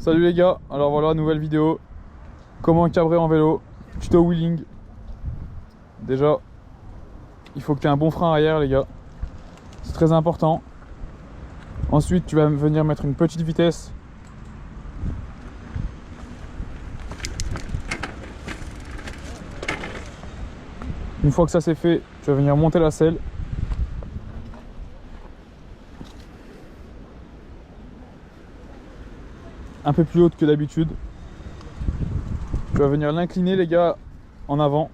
Salut les gars, alors voilà, nouvelle vidéo. Comment cabrer en vélo, tuto wheeling. Déjà, il faut que tu aies un bon frein arrière les gars. C'est très important. Ensuite, tu vas venir mettre une petite vitesse. Une fois que ça c'est fait, tu vas venir monter la selle. Un peu plus haute que d'habitude. Tu vas venir l'incliner les gars en avant.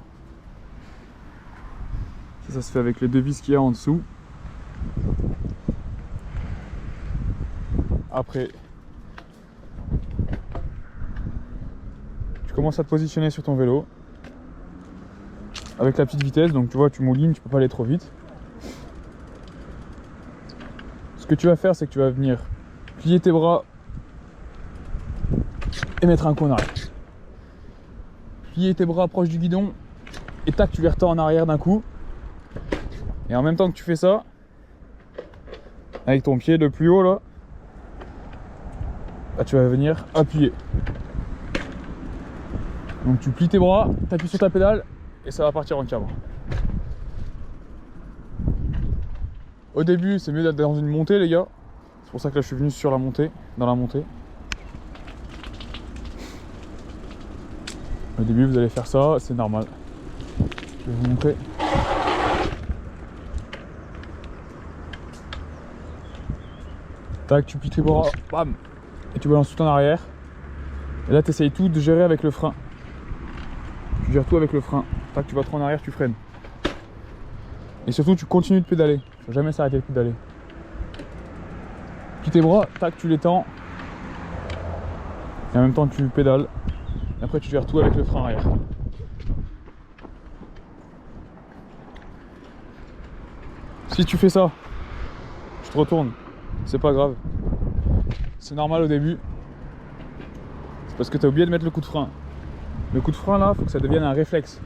Ça se fait avec les deux vis qu'il y a en dessous. Après, tu commences à te positionner sur ton vélo avec la petite vitesse. Donc tu vois, tu moulines, tu peux pas aller trop vite. Ce que tu vas faire, c'est que tu vas venir plier tes bras et mettre un coup en arrière. Plier tes bras proche du guidon et tac, tu les retends en arrière d'un coup. Et en même temps que tu fais ça, avec ton pied le plus haut là, tu vas venir appuyer. Donc tu plies tes bras, tu appuies sur ta pédale et ça va partir en cabre. Au début, c'est mieux d'être dans une montée les gars. C'est pour ça que là je suis venu sur la montée, dans la montée. Au début, vous allez faire ça, c'est normal. Je vais vous montrer. Tac, tu plies tes bras, bam, et tu balances tout en arrière. Et là, tu essayes tout de gérer avec le frein. Tu gères tout avec le frein. Tac, tu vas trop en arrière, tu freines. Et surtout, tu continues de pédaler. Il ne faut jamais s'arrêter de pédaler. Plie tes bras, tac, tu les tends. Et en même temps, tu pédales. Et après, tu gères tout avec le frein arrière. Si tu fais ça, je te retourne. C'est pas grave. C'est normal au début. C'est parce que tu as oublié de mettre le coup de frein. Le coup de frein là, il faut que ça devienne un réflexe.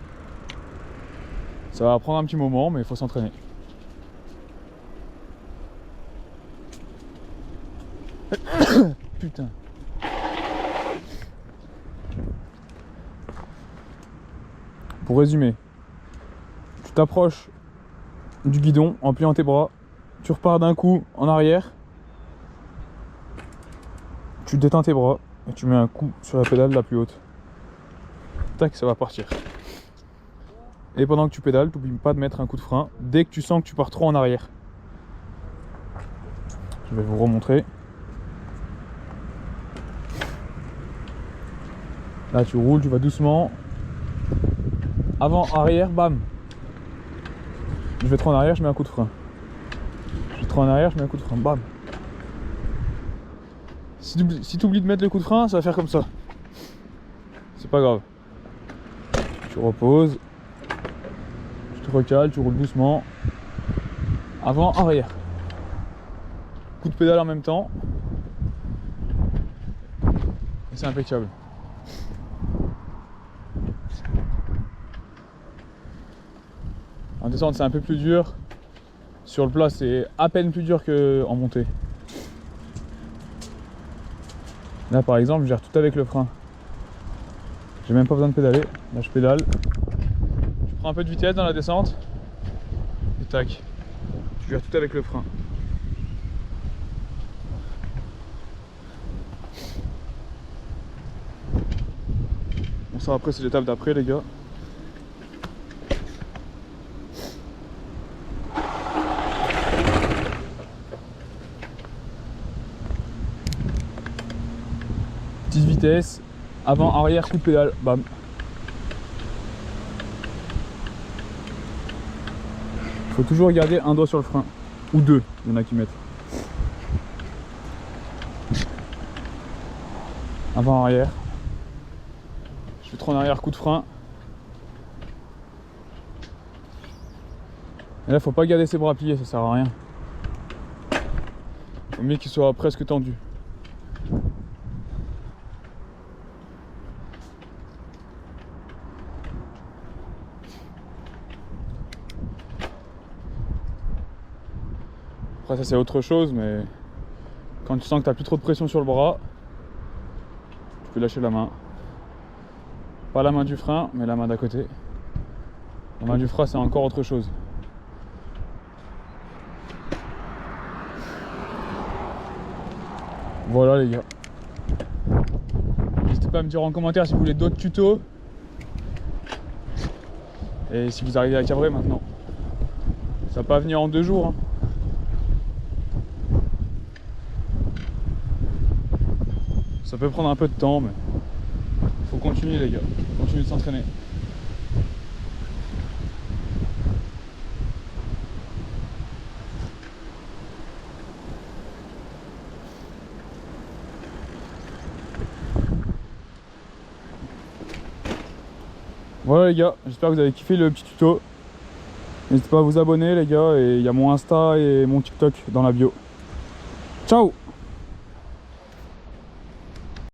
Ça va prendre un petit moment, mais il faut s'entraîner. Putain. Pour résumer, tu t'approches du guidon en pliant tes bras, tu repars d'un coup en arrière, tu détends tes bras et tu mets un coup sur la pédale la plus haute. Tac, ça va partir. Et pendant que tu pédales, n'oublie pas de mettre un coup de frein dès que tu sens que tu pars trop en arrière. Je vais vous remontrer. Là tu roules, tu vas doucement. Avant, arrière, bam. Je vais trop en arrière, je mets un coup de frein. Je vais trop en arrière, je mets un coup de frein, bam. Si tu oublies de mettre le coup de frein, ça va faire comme ça. C'est pas grave. Tu reposes. Tu te recales, tu roules doucement. Avant, arrière. Coup de pédale en même temps. Et c'est impeccable. En descente, c'est un peu plus dur. Sur le plat, c'est à peine plus dur qu'en montée. Là, par exemple, je gère tout avec le frein. J'ai même pas besoin de pédaler. Là, je pédale. Je prends un peu de vitesse dans la descente. Et tac. Tu gères tout avec le frein. Bon, ça, après, c'est l'étape d'après, les gars. Petite vitesse, avant, arrière, coup de pédale, bam. Il faut toujours garder un doigt sur le frein, ou deux, il y en a qui mettent. Avant, arrière. Je vais trop en arrière, coup de frein. Et là, faut pas garder ses bras pliés, ça sert à rien. Faut mieux qu'ils soient presque tendus. Après ça c'est autre chose, mais quand tu sens que tu n'as plus trop de pression sur le bras, tu peux lâcher la main. Pas la main du frein, mais la main d'à côté. La main du frein, c'est encore autre chose. Voilà les gars. N'hésitez pas à me dire en commentaire si vous voulez d'autres tutos. Et si vous arrivez à cabrer maintenant. Ça va pas venir en 2 jours. Hein. Ça peut prendre un peu de temps, mais faut continuer les gars. Continuer de s'entraîner. Voilà les gars, j'espère que vous avez kiffé le petit tuto. N'hésitez pas à vous abonner les gars, et il y a mon Insta et mon TikTok dans la bio. Ciao!